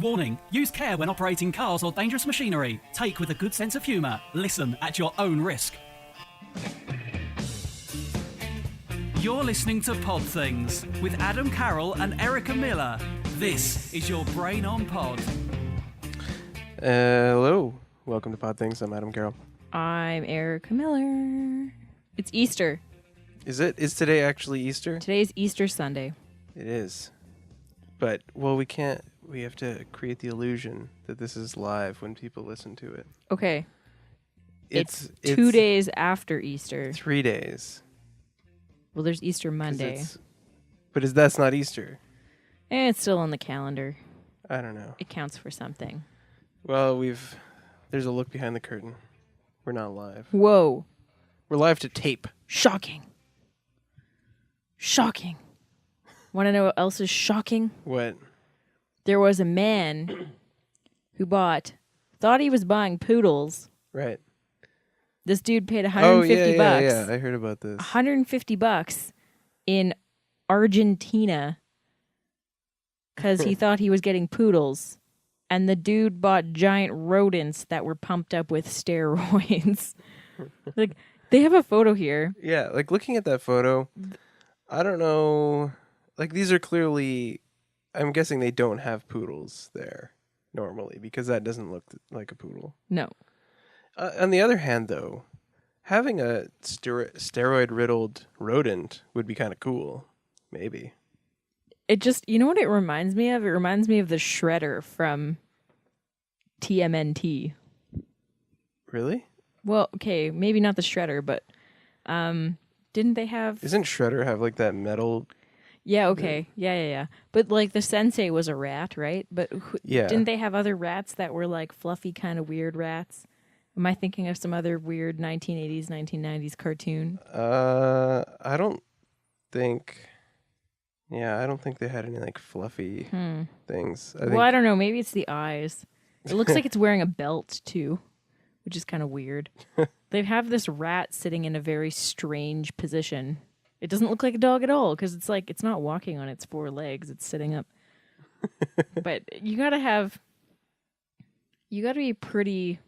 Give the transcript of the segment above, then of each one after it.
Warning, use care when operating cars or dangerous machinery. Take with a good sense of humour. Listen at your own risk. You're listening to Podthings with Adam Carroll and Erika Miller. This is your Brain on Pod. Hello. Welcome to Podthings. I'm Adam Carroll. I'm Erika Miller. It's Easter. Is it? Is today actually Easter? Today's Easter Sunday. It is. But, well, we can't. We have to create the illusion that this is live when people listen to it. Okay. It's 2 days after Easter. 3 days. Well, there's Easter Monday. But that's not Easter. It's still on the calendar. I don't know. It counts for something. Well, there's a look behind the curtain. We're not live. Whoa. We're live to tape. Shocking. Shocking. Want to know what else is shocking? What? There was a man who thought he was buying poodles. Right. This dude paid $150 bucks. Yeah, I heard about this. $150 in Argentina because he thought he was getting poodles. And the dude bought giant rodents that were pumped up with steroids. Like, they have a photo here. Yeah, like looking at that photo, I don't know. Like, these are clearly, I'm guessing they don't have poodles there normally because that doesn't look like a poodle. No. On the other hand, though, having a steroid-riddled rodent would be kind of cool. Maybe. It just, you know what it reminds me of? It reminds me of the Shredder from TMNT. Really? Well, okay, maybe not the Shredder, but didn't they have... Isn't Shredder have like that metal... Yeah, okay. Yeah. But like the sensei was a rat, right? But didn't they have other rats that were like fluffy, kind of weird rats? Am I thinking of some other weird 1980s, 1990s cartoon? I don't think they had any like fluffy things. I don't know. Maybe it's the eyes. It looks like it's wearing a belt too, which is kind of weird. They have this rat sitting in a very strange position. It doesn't look like a dog at all because it's like it's not walking on its four legs; it's sitting up. But you gotta be pretty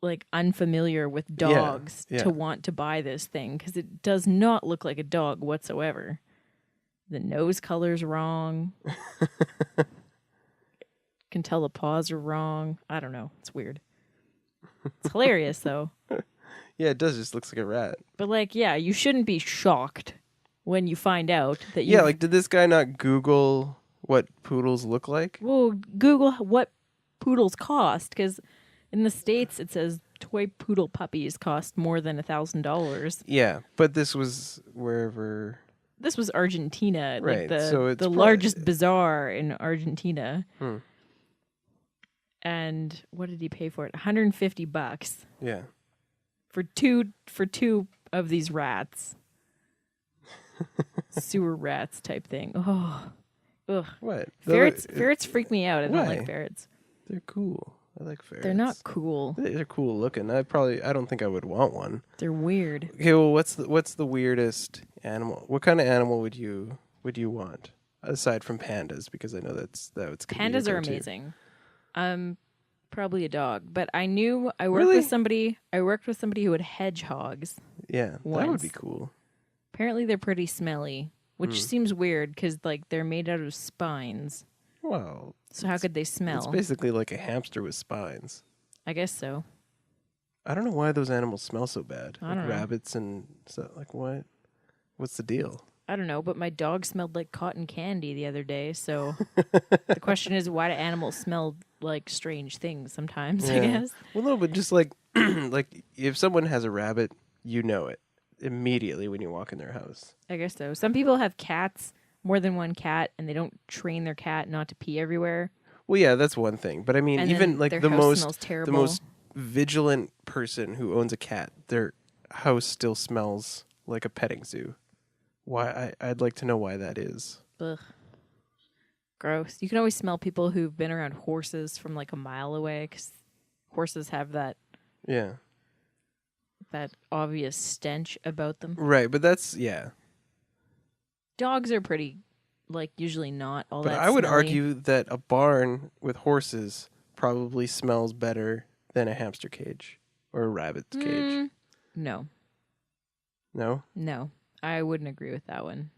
like unfamiliar with dogs to want to buy this thing because it does not look like a dog whatsoever. The nose color's wrong. Can tell the paws are wrong. I don't know. It's weird. It's hilarious though. Yeah, it does. Just looks like a rat. But like, yeah, you shouldn't be shocked when you find out that you... Yeah, like, did this guy not Google what poodles look like? Well, Google what poodles cost, because in the States it says toy poodle puppies cost more than $1,000. Yeah, but this was wherever... This was Argentina, right? Like So it's the largest bazaar in Argentina. And what did he pay for it? $150. Yeah. For two of these rats. Sewer rats type thing. Oh. Ugh. What? Ferrets freak me out. I don't like ferrets. They're cool. I like ferrets. They're not cool. They're cool looking. I don't think I would want one. They're weird. Okay, well, what's the weirdest animal? What kind of animal would you want aside from pandas? Because I know that's pandas are amazing. Probably a dog, but I worked with somebody. I worked with somebody who had hedgehogs. Yeah, once. That would be cool. Apparently, they're pretty smelly, which seems weird because like they're made out of spines. Well, so how could they smell? It's basically like a hamster with spines. I guess so. I don't know why those animals smell so bad. I don't know. Rabbits and stuff. Like what? What's the deal? I don't know, but my dog smelled like cotton candy the other day. So the question is, why do animals smell like strange things sometimes? Yeah. I guess. Well, no, but just like like if someone has a rabbit, you know it immediately when you walk in their house. I guess so. Some people have cats, more than one cat, and they don't train their cat not to pee everywhere. Well, yeah, that's one thing. But I mean, and even like the most vigilant person who owns a cat, their house still smells like a petting zoo. Why? I'd like to know why that is. Ugh. Gross. You can always smell people who've been around horses from like a mile away because horses have that. Yeah. That obvious stench about them. Right, but that's, yeah. Dogs are pretty like usually not all But that I would smelly. argue that a barn with horses probably smells better than a hamster cage or a rabbit's cage. No. No? No. I wouldn't agree with that one.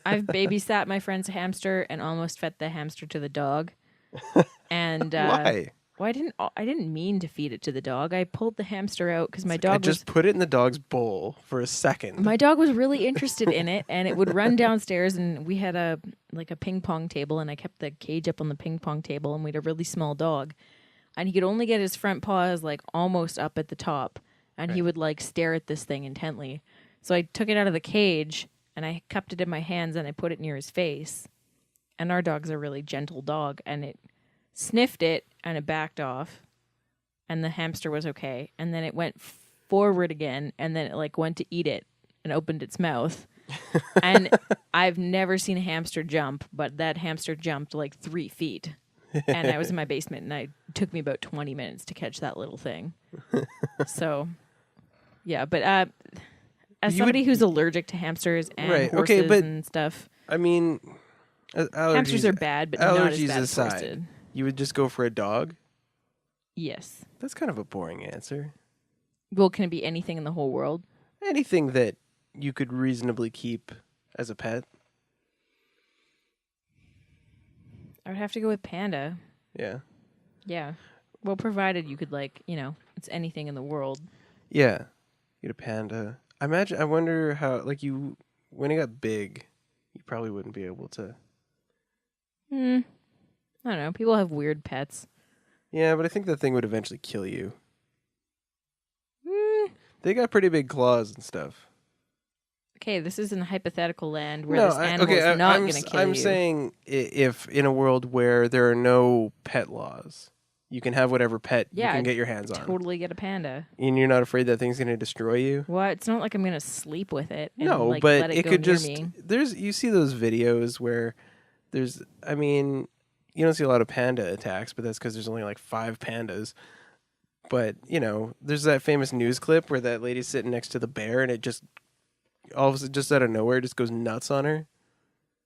I've babysat my friend's hamster and almost fed the hamster to the dog. And Why? well, I didn't mean to feed it to the dog. I pulled the hamster out because my I dog just put it in the dog's bowl for a second. my dog was really interested in it, and it would run downstairs. And we had a ping pong table, and I kept the cage up on the ping pong table, and we had a really small dog, and he could only get his front paws like almost up at the top, and he would like stare at this thing intently. So I took it out of the cage, and I cupped it in my hands, and I put it near his face. And our dog's a really gentle dog, and it sniffed it, and it backed off, and the hamster was okay. And then it went forward again, and then it like went to eat it and opened its mouth. And I've never seen a hamster jump, but that hamster jumped like 3 feet. And I was in my basement, and it took me about 20 minutes to catch that little thing. So, yeah, but as somebody who's allergic to hamsters and horses and stuff, I mean, hamsters are bad, but not as bad as horses. You would just go for a dog? Yes. That's kind of a boring answer. Well, can it be anything in the whole world? Anything that you could reasonably keep as a pet. I would have to go with panda. Yeah. Yeah. Well, provided you could it's anything in the world. Yeah. Get a panda. I wonder how, when it got big, you probably wouldn't be able to. I don't know. People have weird pets. Yeah, but I think that thing would eventually kill you. They got pretty big claws and stuff. Okay, this is in hypothetical land where this animal is not going to kill you. I'm saying if in a world where there are no pet laws, you can have whatever pet you can get your hands on. Totally get a panda. And you're not afraid that thing's going to destroy you? Well, it's not like I'm going to sleep with it. And, No, but let it could go just... near me. You see those videos where there's... I mean, you don't see a lot of panda attacks, but that's because there's only 5 pandas. But, there's that famous news clip where that lady's sitting next to the bear and it just... all of a sudden, just out of nowhere, just goes nuts on her.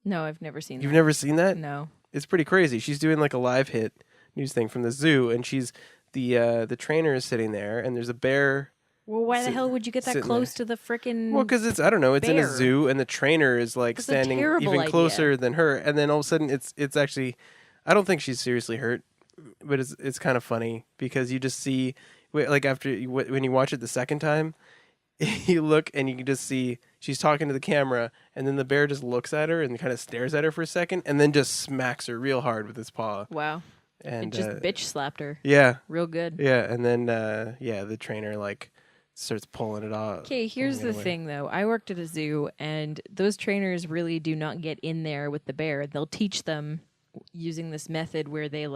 No, I've never seen that. You've never seen that? No. It's pretty crazy. She's doing a live hit news thing from the zoo, and she's the trainer is sitting there, and there's a bear. Well, why the hell would you get that close to the frickin' Well, because it's in a bear? zoo, and the trainer is standing even closer than her, and then all of a sudden it's actually, I don't think she's seriously hurt, but it's kind of funny because you just see when you watch it the second time. You look and you can just see she's talking to the camera, and then the bear just looks at her and kind of stares at her for a second, and then just smacks her real hard with his paw. Wow. And it just bitch slapped her. Yeah. Real good. Yeah, and then the trainer starts pulling it off. Okay, here's the thing though. I worked at a zoo, and those trainers really do not get in there with the bear. They'll teach them using this method where they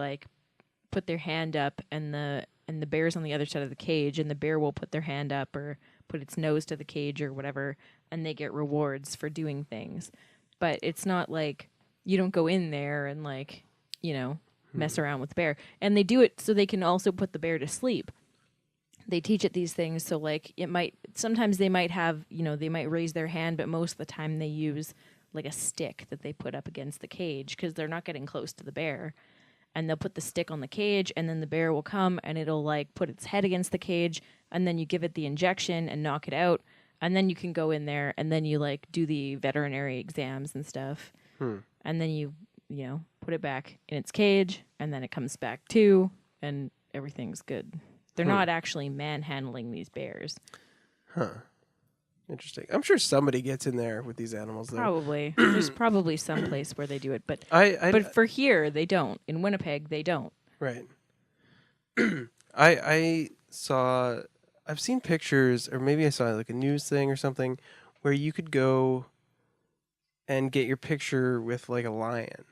put their hand up, and the bear's on the other side of the cage, and the bear will put their hand up or put its nose to the cage or whatever, and they get rewards for doing things. But it's not like you don't go in there and mess around with the bear. And they do it so they can also put the bear to sleep. They teach it these things so sometimes they might have, they might raise their hand, but most of the time they use a stick that they put up against the cage because they're not getting close to the bear. And they'll put the stick on the cage, and then the bear will come, and it'll put its head against the cage, and then you give it the injection and knock it out, and then you can go in there, and then you do the veterinary exams and stuff, and then you put it back in its cage, and then it comes back too, and everything's good. They're not actually manhandling these bears. Huh. Interesting. I'm sure somebody gets in there with these animals, though. Probably. There's probably some place where they do it, but for here they don't. In Winnipeg they don't. Right. I've seen pictures, or maybe I saw a news thing or something, where you could go and get your picture with a lion.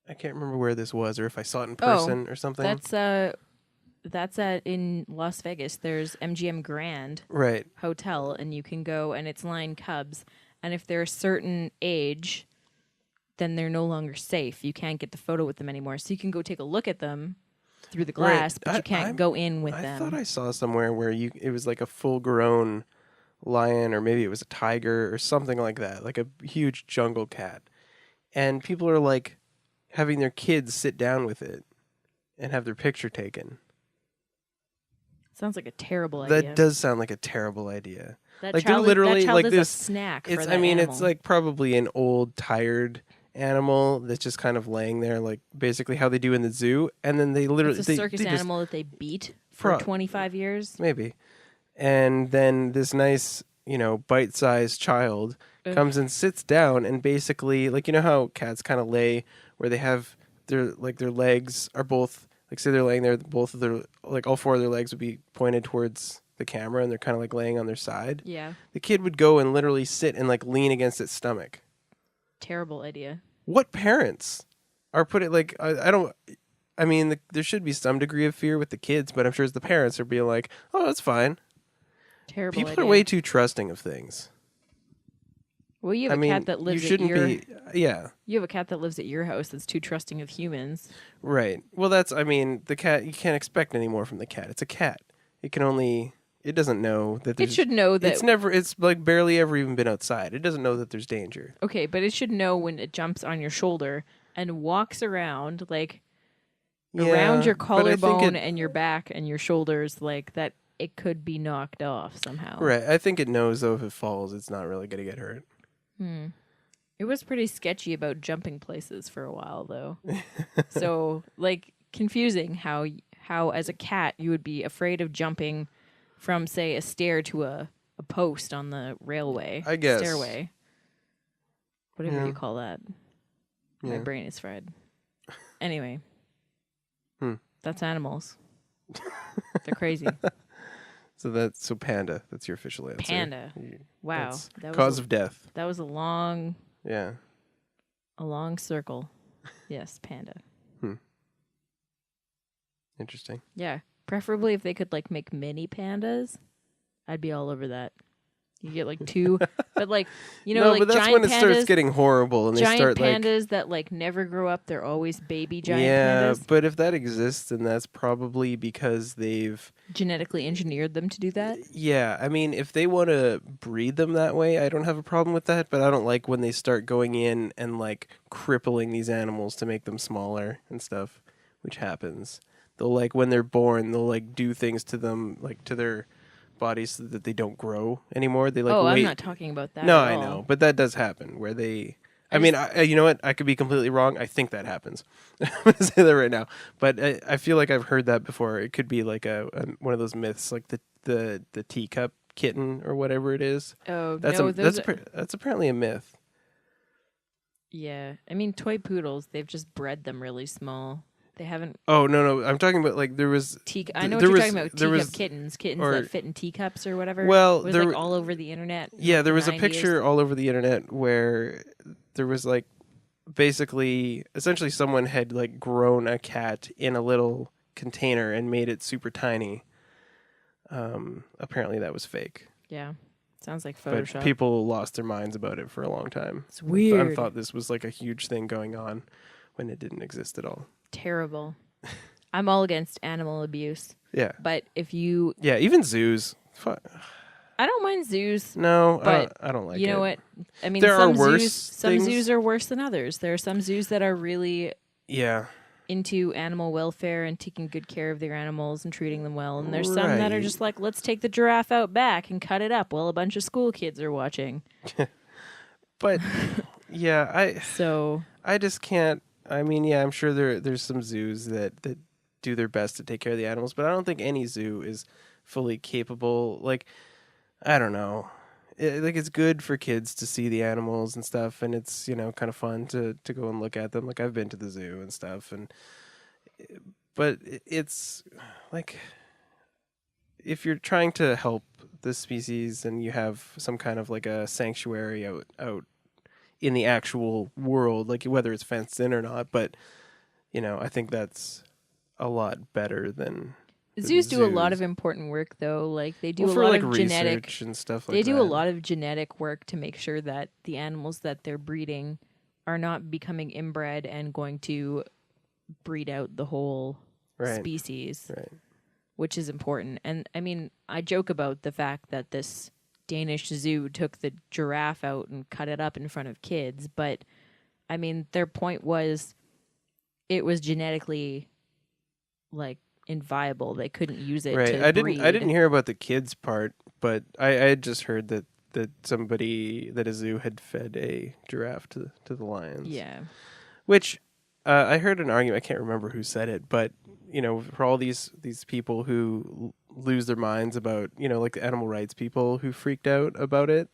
I can't remember where this was, or if I saw it in person or something. That's in Las Vegas. There's MGM Grand Hotel, and you can go, and it's lion cubs. And if they're a certain age, then they're no longer safe. You can't get the photo with them anymore. So you can go take a look at them through the glass, but you can't go in with them. I thought I saw somewhere where it was a full-grown lion, or maybe it was a tiger or something like that, a huge jungle cat. and people are like having their kids sit down with it and have their picture taken. Sounds like a terrible idea. That does sound like a terrible idea. That like child they're literally that child like is this a snack it's for that animal. it's like probably an old tired animal that's just kind of laying there, like basically how they do in the zoo, and then they literally it's a circus animal that they beat for 25 years. Maybe. And then this nice, bite-sized child comes and sits down and basically, like, how cats kind of lay where they have their legs are both, like, say they're laying there, both of their, like, all four of their legs would be pointed towards the camera and they're kind of like laying on their side. Yeah. The kid would go and literally sit and like lean against its stomach. Terrible idea. What parents are putting, like, there should be some degree of fear with the kids, but I'm sure it's the parents are being like, oh, that's fine. Terrible People idea. are way too trusting of things. Well, you have a cat that lives at your... Yeah. You have a cat that lives at your house that's too trusting of humans. Right. Well, the cat, you can't expect any more from the cat. It's a cat. It doesn't know that It should know that... It's like barely ever even been outside. It doesn't know that there's danger. Okay, but it should know when it jumps on your shoulder and walks around, like, around your collarbone and your back and your shoulders, like, that it could be knocked off somehow. Right. I think it knows, though, if it falls, it's not really going to get hurt. It was pretty sketchy about jumping places for a while, though. So, like, confusing how as a cat you would be afraid of jumping from, say, a stair to a post on the railway. I guess. Stairway. Whatever you call that. Yeah. My brain is fried. Anyway. That's animals. They're crazy. So Panda. That's your official answer. Panda. Wow. That cause of death. That was a long... Yeah. A long circle. Yes, panda. Interesting. Yeah. Preferably if they could, like, make mini pandas. I'd be all over that. You get, like, two... but, like, like, but that's giant when it pandas, starts getting horrible and they start, pandas that, like, never grow up. They're always baby giant pandas. Yeah, but if that exists, then that's probably because they've... genetically engineered them to do that? Yeah, if they want to breed them that way, I don't have a problem with that, but I don't like when they start going in and, like, crippling these animals to make them smaller and stuff, which happens. They'll, like, when they're born, they'll, like, do things to them, like, to their bodies so that they don't grow anymore. They, like, I'm not talking about that No, at all. I know, but that does happen, where they... you know what? I could be completely wrong. I think that happens. I'm going to say that right now. But I feel like I've heard that before. It could be like one of those myths, like the teacup kitten or whatever it is. Oh, that's apparently a myth. Yeah. Toy poodles, they've just bred them really small. They haven't... Oh, no. I'm talking about, like, there was... I know what you're talking about. Teacup kittens that fit in teacups or whatever. Well, it was, like, all over the internet. Yeah, there was a picture all over the internet where there was, like, basically, essentially someone had, like, grown a cat in a little container and made it super tiny. Apparently that was fake. Yeah. Sounds like Photoshop. But people lost their minds about it for a long time. It's weird. I thought this was, like, a huge thing going on when it didn't exist at all. Terrible. I'm all against animal abuse. Yeah. But if you... Yeah, even zoos. I don't mind zoos. No, but I don't like it. You know what? There are worse some zoos are worse than others. There are some zoos that are really into animal welfare and taking good care of their animals and treating them well. And there's some that are just like, let's take the giraffe out back and cut it up while a bunch of school kids are watching. But, yeah, I just can't... I'm sure there's some zoos that do their best to take care of the animals, but I don't think any zoo is fully capable. Like, I don't know. It's good for kids to see the animals and stuff, and it's, kind of fun to go and look at them. Like, I've been to the zoo and stuff, but it's, like, if you're trying to help the species and you have some kind of, like, a sanctuary out in the actual world, like whether it's fenced in or not, but I think that's a lot better than zoos do a lot of important work, though. Like they do a lot of genetic and stuff. They do a lot of genetic work to make sure that the animals that they're breeding are not becoming inbred and going to breed out the whole species, which is important. And I joke about the fact that this Danish zoo took the giraffe out and cut it up in front of kids, but I mean, their point was it was genetically like inviable. They couldn't use it to breed. I didn't hear about the kids part, but I had just heard that a zoo had fed a giraffe to the lions. Yeah. Which I heard an argument, I can't remember who said it, but for all these people who lose their minds about, like the animal rights people who freaked out about it,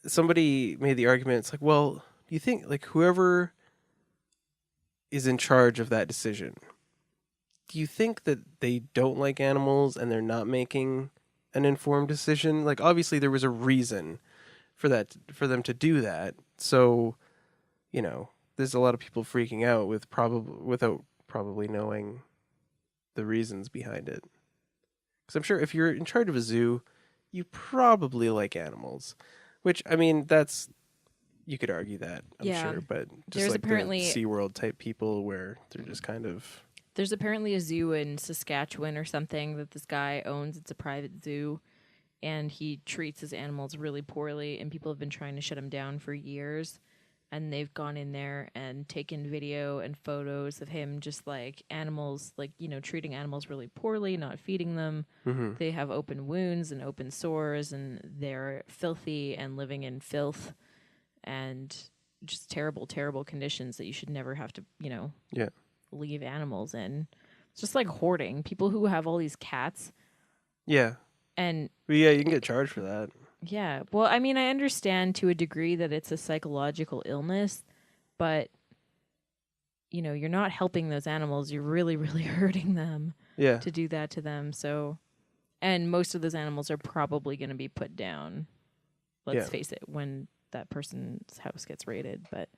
somebody made the argument, it's like, well, you think like whoever is in charge of that decision, do you think that they don't like animals and they're not making an informed decision? Like, obviously there was a reason for them to do that. So, there's a lot of people freaking out without probably knowing the reasons behind it. Because I'm sure if you're in charge of a zoo, you probably like animals. Which, I mean, you could argue that, I'm sure. But just there's like apparently the SeaWorld type people where they're just kind of... There's apparently a zoo in Saskatchewan or something that this guy owns. It's a private zoo. And he treats his animals really poorly. And people have been trying to shut him down for years. And they've gone in there and taken video and photos of him just like animals, like, treating animals really poorly, not feeding them. Mm-hmm. They have open wounds and open sores, and they're filthy and living in filth and just terrible, terrible conditions that you should never have to, leave animals in. It's just like hoarding. People who have all these cats. Yeah. And you can get charged for that. Yeah. Well, I mean, I understand to a degree that it's a psychological illness, but, you're not helping those animals. You're really, really hurting them to do that to them. So, and most of those animals are probably going to be put down, let's face it, when that person's house gets raided. But,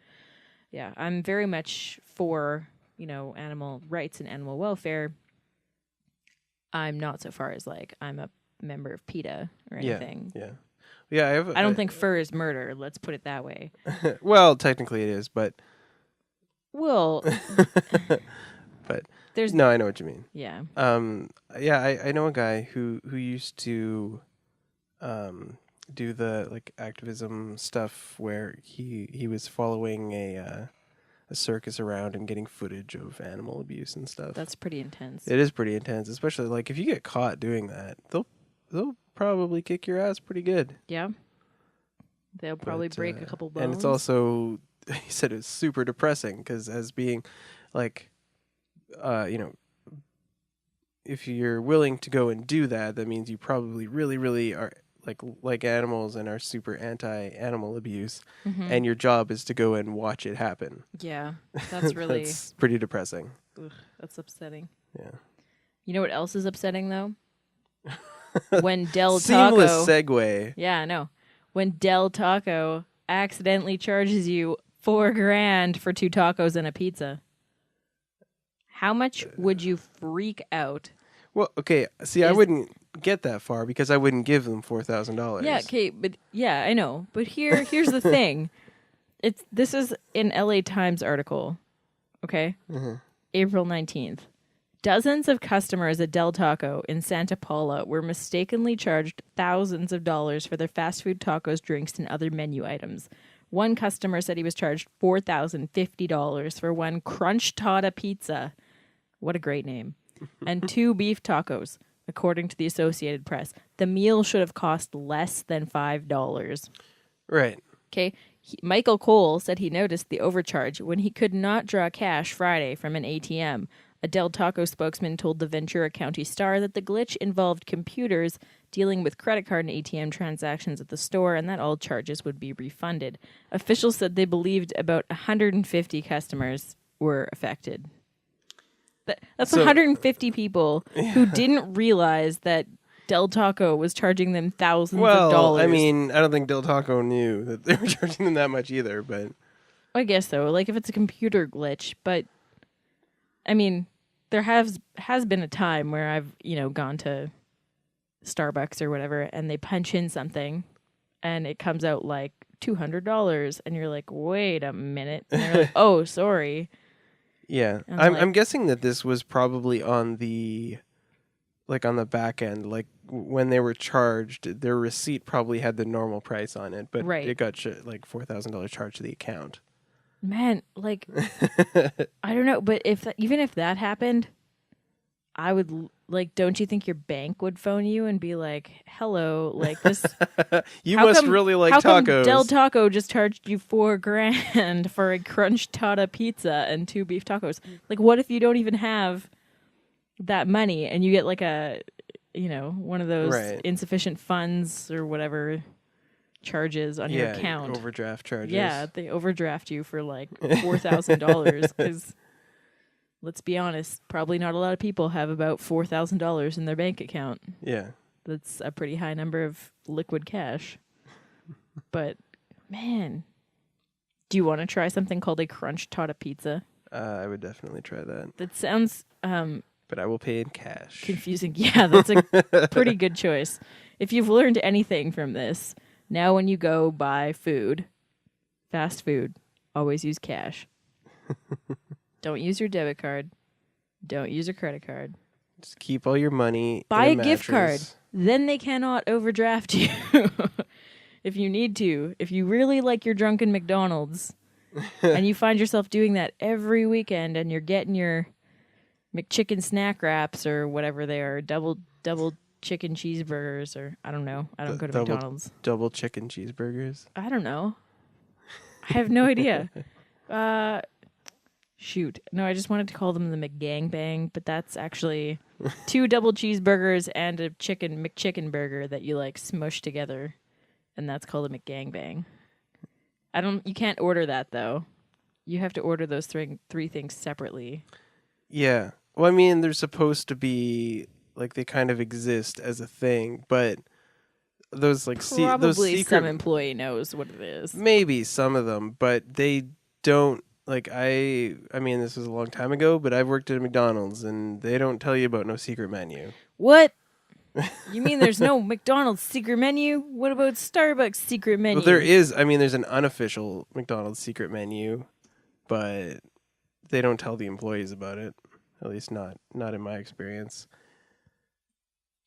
yeah, I'm very much for, animal rights and animal welfare. I'm not so far as, like, I'm a member of PETA or anything. Yeah, I don't think fur is murder. Let's put it that way. Well, technically it is, but... Well... but... No, I know what you mean. Yeah. I know a guy who used to do the, like, activism stuff where he was following a circus around and getting footage of animal abuse and stuff. That's pretty intense. It is pretty intense, especially, like, if you get caught doing that, they'll probably kick your ass pretty good. Yeah. They'll probably break a couple bones. And it's also, he said it's super depressing because as being like, if you're willing to go and do that, that means you probably really, really are like animals and are super anti-animal abuse. Mm-hmm. And your job is to go and watch it happen. Yeah. That's really... That's pretty depressing. Ugh, that's upsetting. Yeah. You know what else is upsetting though? When Del Taco... Seamless segue. Yeah, I know. When Del Taco accidentally charges you $4,000 for 2 tacos and a pizza. How much would you freak out? Well, okay. See, I wouldn't get that far because I wouldn't give them $4,000. Yeah, okay, but yeah, I know. But here's the thing. This is an LA Times article. Okay? Mm-hmm. April 19th. Dozens of customers at Del Taco in Santa Paula were mistakenly charged thousands of dollars for their fast food tacos, drinks, and other menu items. One customer said he was charged $4,050 for 1 Crunch Torta pizza. What a great name. And 2 beef tacos, according to the Associated Press. The meal should have cost less than $5. Right. Okay. Michael Cole said he noticed the overcharge when he could not draw cash Friday from an ATM. A Del Taco spokesman told the Ventura County Star that the glitch involved computers dealing with credit card and ATM transactions at the store and that all charges would be refunded. Officials said they believed about 150 customers were affected. That's 150 people who didn't realize that Del Taco was charging them thousands of dollars. I mean, I don't think Del Taco knew that they were charging them that much either, but... I guess so. Like, if it's a computer glitch, but... I mean... There has been a time where I've, gone to Starbucks or whatever, and they punch in something, and it comes out like $200, and you're like, wait a minute. And they're like, oh, sorry. Yeah. I'm guessing that this was probably on the like on the back end, like when they were charged, their receipt probably had the normal price on it, but Right. it got like $4,000 charged to the account. Man, like, I don't know, but even if that happened, I would, like, don't you think your bank would phone you and be like, hello, like this? You must really like how tacos. Come Del Taco just charged you $4,000 for a crunch torta pizza and 2 beef tacos? Like, what if you don't even have that money and you get like one of those insufficient funds or whatever charges on your account? Overdraft charges. Yeah, they overdraft you for like $4,000 because let's be honest, probably not a lot of people have about $4,000 in their bank account. Yeah. That's a pretty high number of liquid cash. But man, do you want to try something called a crunch torta pizza? I would definitely try that. That sounds but I will pay in cash. Confusing. Yeah, that's a pretty good choice. If you've learned anything from this, now when you go buy food, fast food, always use cash. Don't use your debit card. Don't use your credit card. Just keep all your money. Buy a gift card. Then they cannot overdraft you. If you need to. If you really like your drunken McDonald's and you find yourself doing that every weekend and you're getting your McChicken snack wraps or whatever they are, double chicken cheeseburgers, or I don't know. I don't go to McDonald's. Double chicken cheeseburgers? I don't know. I have no idea. Shoot. No, I just wanted to call them the McGangbang, but that's actually 2 double cheeseburgers and a McChicken burger that you like smush together, and that's called a McGangbang. You can't order that though. You have to order those 3 things separately. Yeah. Well, I mean, they're supposed to be like they kind of exist as a thing, but those like those secret, some employee knows what it is. Maybe some of them, but they don't. Like I mean, this was a long time ago, but I've worked at McDonald's, and they don't tell you about no secret menu. What? You mean there's no McDonald's secret menu? What about Starbucks secret menu? Well, there is. I mean, there's an unofficial McDonald's secret menu, but they don't tell the employees about it. At least not in my experience.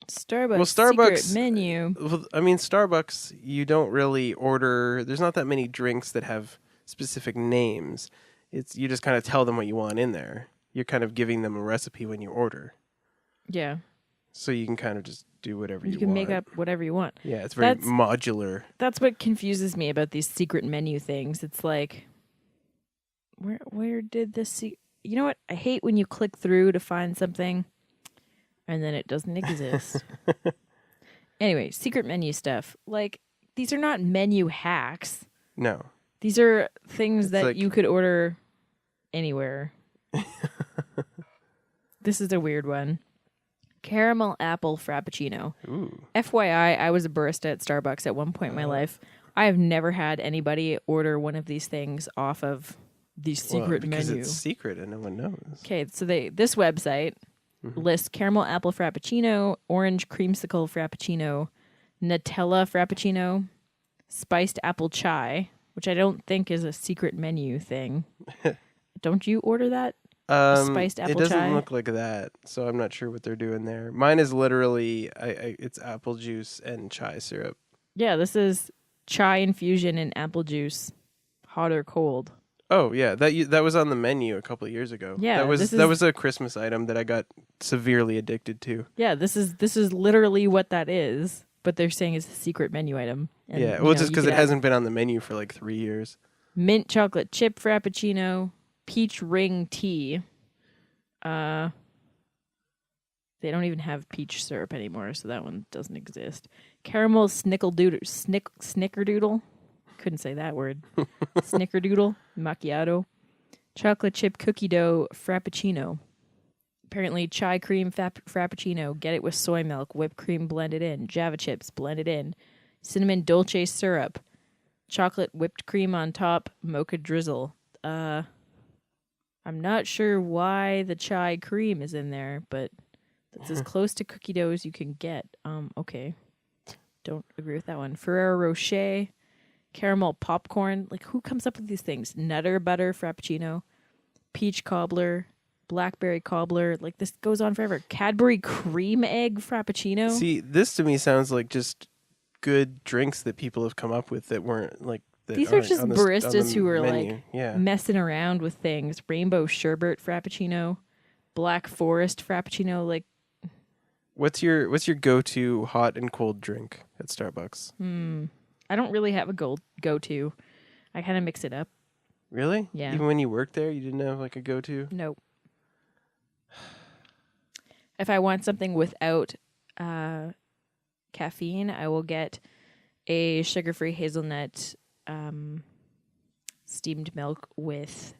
Starbucks secret menu. Well, I mean, Starbucks, you don't really order. There's not that many drinks that have specific names. You just kind of tell them what you want in there. You're kind of giving them a recipe when you order. Yeah. So you can kind of just do whatever you want. You can make up whatever you want. Yeah, it's very modular. That's what confuses me about these secret menu things. It's like, where did this you know what? I hate when you click through to find something and then it doesn't exist. Anyway, secret menu stuff. Like, these are not menu hacks. No. These are things that you could order anywhere. This is a weird one. Caramel apple frappuccino. Ooh. FYI, I was a barista at Starbucks at one point in my life. I have never had anybody order one of these things off of the secret menu. Because it's secret and no one knows. Okay, so this website lists caramel apple frappuccino, orange creamsicle frappuccino, Nutella frappuccino, spiced apple chai, which I don't think is a secret menu thing. Don't you order that? Spiced apple chai? It doesn't look like that, so I'm not sure what they're doing there. Mine is literally, it's apple juice and chai syrup. Yeah, this is chai infusion and apple juice, hot or cold. Oh yeah, that was on the menu a couple of years ago. Yeah, that was a Christmas item that I got severely addicted to. Yeah, this is literally what that is, but they're saying it's a secret menu item. And, yeah, well, just because it hasn't been on the menu for like 3 years. Mint chocolate chip frappuccino, peach ring tea. They don't even have peach syrup anymore, so that one doesn't exist. Caramel snickerdoodle. Couldn't say that word. Snickerdoodle macchiato. Chocolate chip cookie dough frappuccino. Apparently chai cream frappuccino. Get it with soy milk, whipped cream blended in, Java chips blended in, cinnamon dolce syrup, chocolate whipped cream on top, mocha drizzle. I'm not sure why the chai cream is in there, but that's as close to cookie dough as you can get. Okay. Don't agree with that one. Ferrero Rocher, caramel popcorn. Like, who comes up with these things? Nutter butter frappuccino, peach cobbler, blackberry cobbler. Like, this goes on forever. Cadbury cream egg frappuccino. See, this to me sounds like just good drinks that people have come up with that weren't like. These are just baristas who are menu. like messing around with things. Rainbow sherbet frappuccino, Black Forest frappuccino. Like, what's your go-to hot and cold drink at Starbucks? I don't really have a go-to. I kind of mix it up. Really? Yeah. Even when you worked there, you didn't have like a go-to? Nope. If I want something without caffeine, I will get a sugar-free hazelnut steamed milk with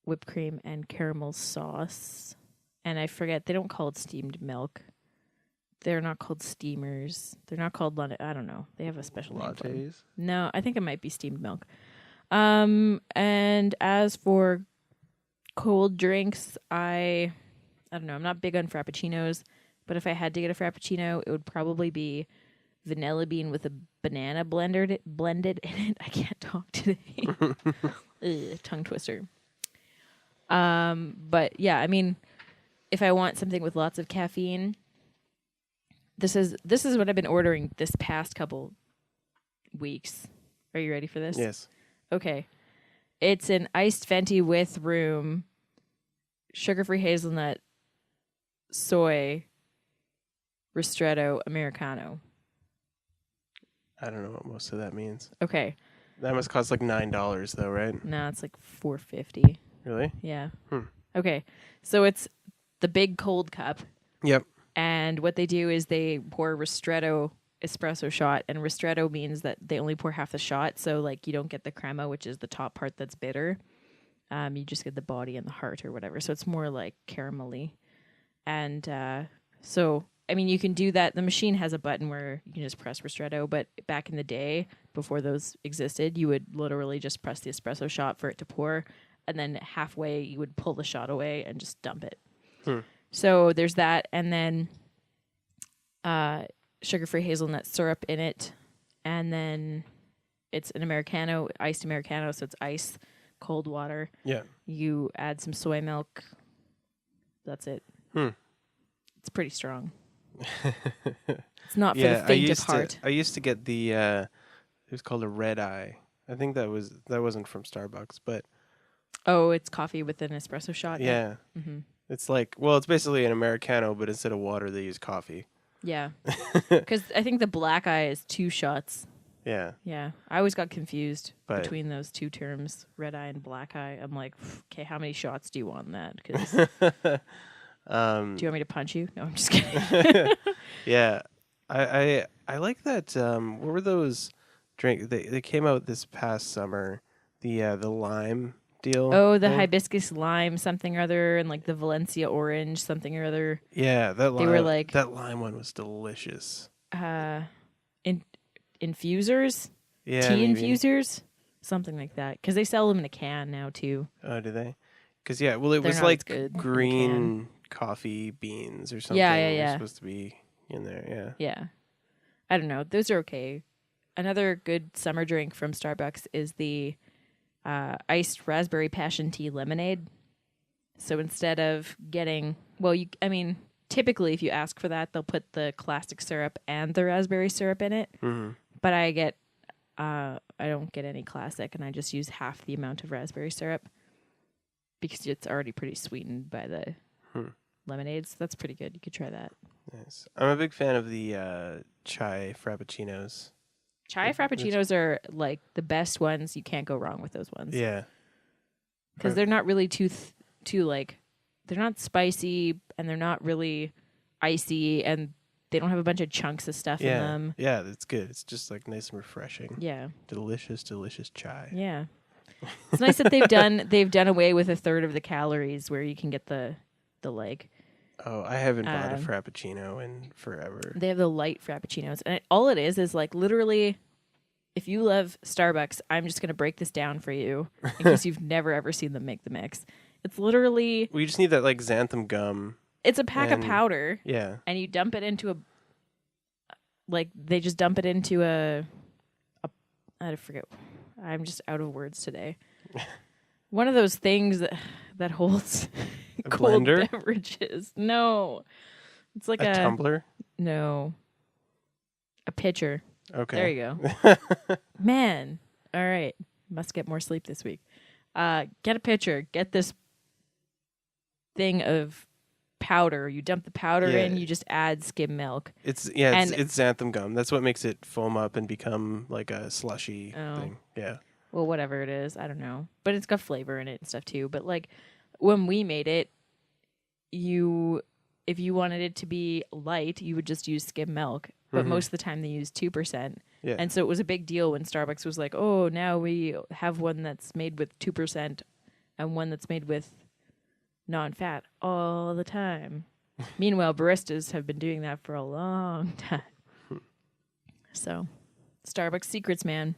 whipped cream and caramel sauce. And I forget, they don't call it steamed milk. They're not called steamers. They're not called London. I don't know. They have a special name for them. Lattes? No, I think it might be steamed milk. And as for cold drinks, I don't know. I'm not big on frappuccinos, but if I had to get a frappuccino, it would probably be vanilla bean with a banana blended in it. I can't talk today. Ugh, tongue twister. But yeah, I mean, if I want something with lots of caffeine, this is what I've been ordering this past couple weeks. Are you ready for this? Yes. Okay. It's an iced venti with room, sugar-free hazelnut, soy, ristretto, Americano. I don't know what most of that means. Okay. That must cost like $9 though, right? No, it's like $4.50. Really? Yeah. Okay. So it's the big cold cup. Yep. And what they do is they pour ristretto espresso shot, and ristretto means that they only pour half the shot, so like you don't get the crema, which is the top part that's bitter. You just get the body and the heart or whatever. So it's more like caramelly. And so I mean, you can do that. The machine has a button where you can just press ristretto, but back in the day, before those existed, you would literally just press the espresso shot for it to pour, and then halfway you would pull the shot away and just dump it. So there's that, and then sugar-free hazelnut syrup in it, and then it's an Americano, iced Americano, so it's ice, cold water. Yeah. You add some soy milk. That's it. It's pretty strong. It's not for the faint of heart. I used to get the it was called a red eye. I think that wasn't from Starbucks, but oh, it's coffee with an espresso shot. Yeah. Mm-hmm. It's like, well, it's basically an Americano, but instead of water, they use coffee. Yeah. Because I think the black eye is 2 shots. Yeah. Yeah. I always got confused between those two terms, red eye and black eye. I'm like, okay, how many shots do you want in that? 'Cause do you want me to punch you? No, I'm just kidding. Yeah. I like that. What were those drinks? They came out this past summer. The lime deal. Oh, the hibiscus lime something or other, and like the Valencia orange something or other. Yeah, that lime one was delicious. Infusers? Yeah, tea maybe. Infusers? Something like that. Because they sell them in a can now, too. Oh, do they? Because, yeah, well, it was like green coffee beans or something. Yeah. Supposed to be in there, yeah. Yeah. I don't know. Those are okay. Another good summer drink from Starbucks is the iced raspberry passion tea lemonade. So instead of getting, typically if you ask for that, they'll put the classic syrup and the raspberry syrup in it. Mm-hmm. But I don't get any classic, and I just use half the amount of raspberry syrup because it's already pretty sweetened by the lemonades. That's pretty good. You could try that. Nice. I'm a big fan of the chai frappuccinos. Chai frappuccinos are like the best ones. You can't go wrong with those ones. Yeah. Because they're not really too like, they're not spicy and they're not really icy and they don't have a bunch of chunks of stuff in them. Yeah, that's good. It's just like nice and refreshing. Yeah. Delicious, delicious chai. Yeah. It's nice that they've done away with 1/3 of the calories where you can get the like. Oh, I haven't bought a frappuccino in forever. They have the light frappuccinos. And all it is like literally, if you love Starbucks, I'm just going to break this down for you in case you've never ever seen them make the mix. It's literally... We just need that like xanthan gum. It's a pack of powder. Yeah. And you dump it into they just dump it into I forget. I'm just out of words today. One of those things that holds A cold blender? beverages. No. It's like A tumbler? No. A pitcher. Okay. There you go. Man. All right. Must get more sleep this week. Get a pitcher. Get this thing of powder. You dump the powder in. You just add skim milk. It's xanthan gum. That's what makes it foam up and become like a slushy thing. Yeah. Well, whatever it is, I don't know. But it's got flavor in it and stuff too. But like when we made it, if you wanted it to be light, you would just use skim milk. But most of the time they use 2%. Yeah. And so it was a big deal when Starbucks was like, oh, now we have one that's made with 2% and one that's made with non-fat all the time. Meanwhile, baristas have been doing that for a long time. So, Starbucks secrets, man.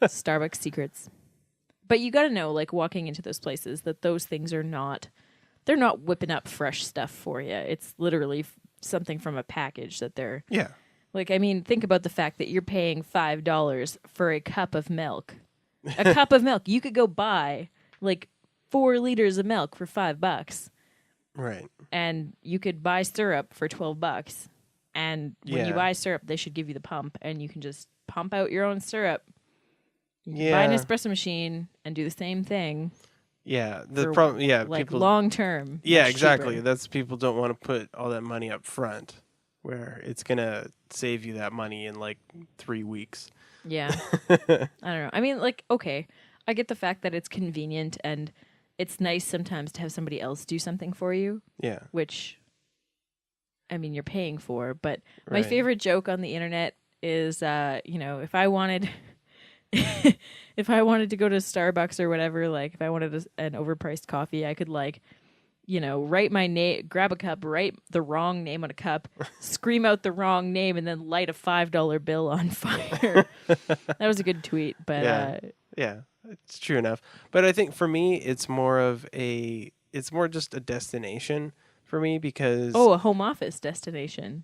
Starbucks secrets. But you got to know, like, walking into those places, that those things are not... They're not whipping up fresh stuff for you. It's literally something from a package that they're... Yeah. Like, I mean, think about the fact that you're paying $5 for a cup of milk. A cup of milk. You could go buy, like, 4 liters of milk for $5. Right. And you could buy syrup for $12. And when you buy syrup, they should give you the pump, and you can just pump out your own syrup. You can buy an espresso machine and do the same thing. Yeah, the problem. Yeah, like people, long term. Yeah, exactly. That's people don't want to put all that money up front, where it's gonna save you that money in like 3 weeks. Yeah, I don't know. I mean, like, okay, I get the fact that it's convenient and it's nice sometimes to have somebody else do something for you. Yeah, which, I mean, you're paying for. But my favorite joke on the internet is, if I wanted. If I wanted to go to Starbucks or whatever, like if I wanted an overpriced coffee, I could write my name, grab a cup, write the wrong name on a cup, scream out the wrong name, and then light a $5 bill on fire. That was a good tweet, but yeah, it's true enough. But I think for me, it's more just a destination for me because a home office destination.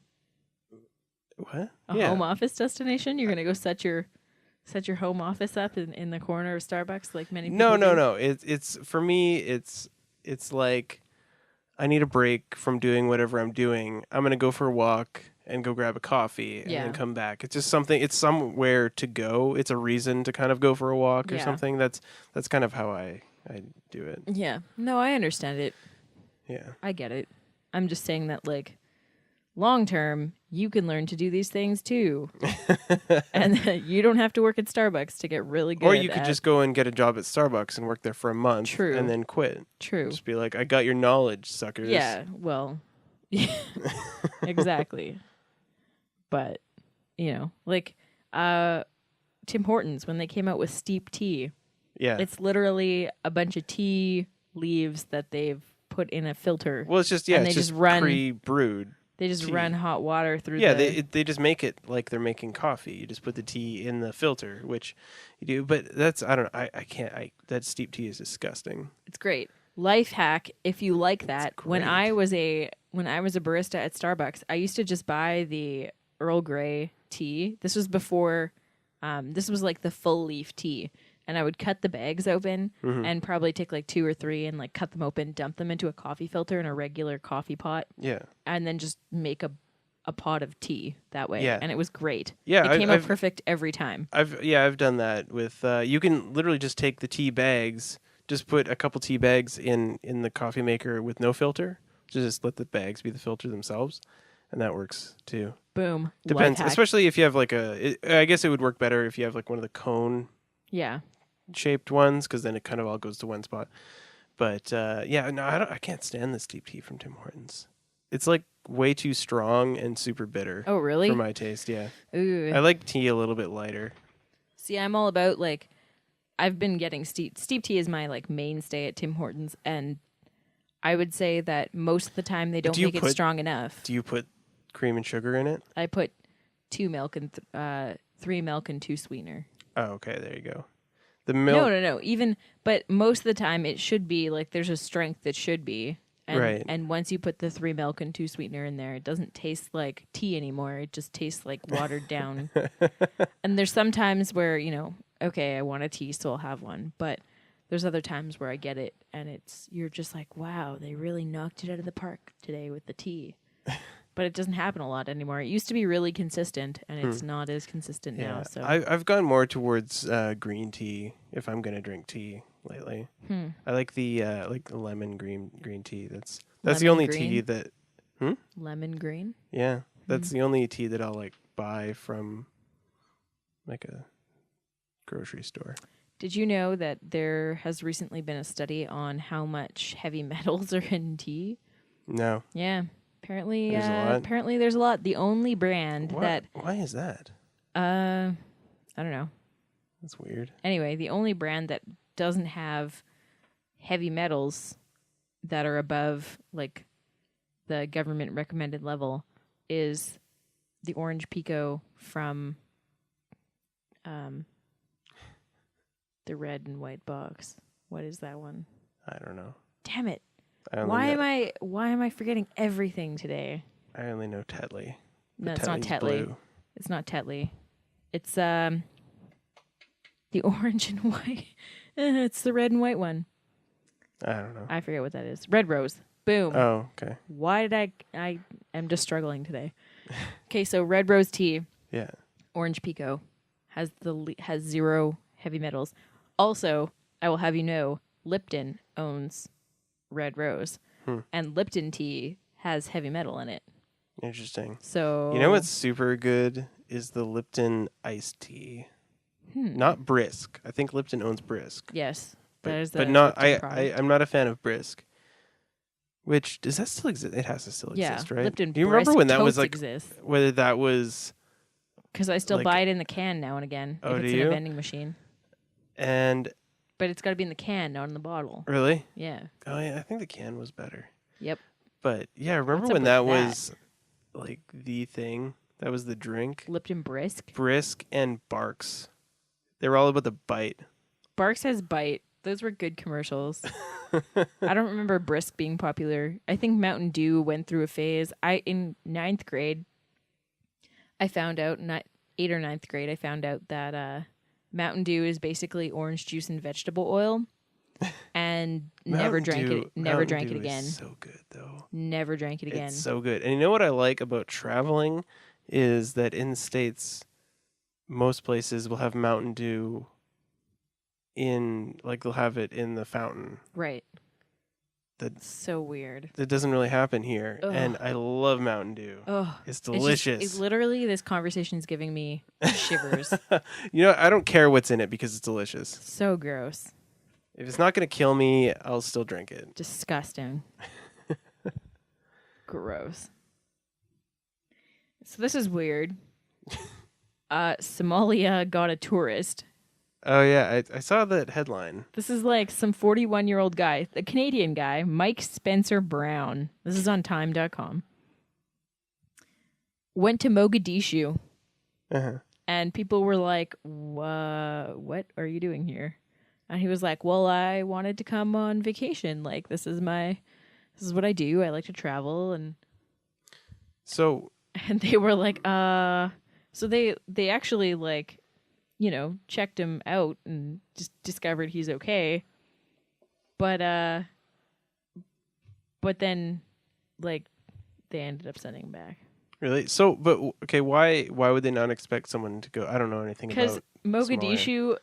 What? Home office destination? You're gonna go set your home office up in the corner of Starbucks like many people do? No. It's for me, it's like I need a break from doing whatever I'm doing. I'm going to go for a walk and go grab a coffee and then come back. It's just something, it's somewhere to go. It's a reason to kind of go for a walk or something. That's kind of how I do it. Yeah. No, I understand it. Yeah. I get it. I'm just saying that, like, long term, you can learn to do these things too. And you don't have to work at Starbucks to get really good. Or you could just go and get a job at Starbucks and work there for a month. True. And then quit. True. Just be like, I got your knowledge, suckers. Yeah, well, exactly. But, like Tim Hortons, when they came out with steep tea. Yeah. It's literally a bunch of tea leaves that they've put in a filter. Well, it's just, it's just pre-brewed. They just tea. Run hot water through they just make it like they're making coffee. You just put the tea in the filter, which you do. But that's, I don't know. I can't. That steep tea is disgusting. It's great. Life hack, if you like that. When I was a barista at Starbucks, I used to just buy the Earl Grey tea. This was before, this was like the full leaf tea. And I would cut the bags open and probably take like 2 or 3 and like cut them open, dump them into a coffee filter in a regular coffee pot. Yeah. And then just make a pot of tea that way. Yeah. And it was great. Yeah. It came out perfect every time. I've done that with, you can literally just take the tea bags, just put a couple tea bags in the coffee maker with no filter. Just let the bags be the filter themselves. And that works too. Boom. Depends. Especially if you have like I guess it would work better if you have like one of the cone. Yeah. Shaped ones, because then it kind of all goes to one spot. But I can't stand this steep tea from Tim Hortons. It's like way too strong and super bitter. Oh, really? For my taste, yeah. Ooh. I like tea a little bit lighter. See, I'm all about like, I've been getting steep tea is my like mainstay at Tim Hortons, and I would say that most of the time they don't make it strong enough. Do you put cream and sugar in it? I put 2 milk and 3 milk and 2 sweetener. Oh, okay, there you go. The milk. No. But most of the time it should be like there's a strength that should be. And, right. And once you put the 3 milk and 2 sweetener in there, it doesn't taste like tea anymore. It just tastes like watered down. And there's some times where, okay, I want a tea, so I'll have one. But There's other times where I get it, and you're just like, wow, they really knocked it out of the park today with the tea. But it doesn't happen a lot anymore. It used to be really consistent, and it's not as consistent now. So I've gone more towards green tea if I'm gonna drink tea lately. I like the lemon green tea. That's Lemon the only green? tea that. lemon green. Yeah, that's the only tea that I'll like buy from like a grocery store. Did you know that there has recently been a study on how much heavy metals are in tea? No. Yeah. Apparently, There's a lot? apparently there's a lot. The only brand that Why is that? I don't know. That's weird. Anyway, the only brand that doesn't have heavy metals that are above like the government recommended level is the Orange Pico from the red and white box. What is that one? I don't know. Damn it. Why am I forgetting everything today? I only know Tetley. No, it's not Tetley's Tetley. blue. It's not Tetley. It's the orange and white. It's the red and white one. I don't know. I forget what that is. Red Rose. Boom. Oh, okay. Why did I am just struggling today. Okay, so Red Rose tea, Yeah. Orange Pico has has 0 heavy metals. Also, I will have you know, Lipton owns Red Rose, and Lipton tea has heavy metal in it. Interesting. So You know what's super good is the Lipton iced tea. Not Brisk. I think Lipton owns Brisk. Yes, But, that is the but not Lipton product. I'm not a fan of Brisk. Which does that still exist? It has to still Yeah, exist, right? Lipton Do you remember Brisk when that was totes like exists. whether that was Because I still like- buy it in the can now and again Oh, if it's do in a you? vending machine. and But it's got to be in the can, not in the bottle. really? Yeah. Oh yeah, I think the can was better. Yep. But yeah, remember What's up when with that that? was like the thing? That was the drink. Lipton Brisk. Brisk and Barks. They were all about the bite. Barks has Bite. Those were good commercials. I don't remember Brisk being popular. I think Mountain Dew went through a phase. In 9th grade, I found out, 8th or 9th grade, I found out that Mountain Dew is basically orange juice and vegetable oil. And never drank it. Never drank it again. Is so good though. Never drank it again. It's so good. And you know what I like about traveling is that in the States, most places will have Mountain Dew they'll have it in the fountain. Right. That's so weird. That doesn't really happen here. Ugh. And I love Mountain Dew. Oh, It's delicious. It's literally, this conversation is giving me shivers. You know, I don't care what's in it because it's delicious. So gross. If it's not going to kill me, I'll still drink it. Disgusting. Gross. So this is weird. Somalia got a tourist. Oh, yeah. I saw that headline. This is like some 41-year-old guy, a Canadian guy, Mike Spencer Brown. This is on time.com. Went to Mogadishu. Uh-huh. And people were like, what are you doing here? And he was like, well, I wanted to come on vacation. Like, this is what I do. I like to travel. And they were like, so they actually like, you know, checked him out and just discovered he's okay. But then like they ended up sending him back. Really? So, but okay, why would they not expect someone to go? I don't know anything about Because Mogadishu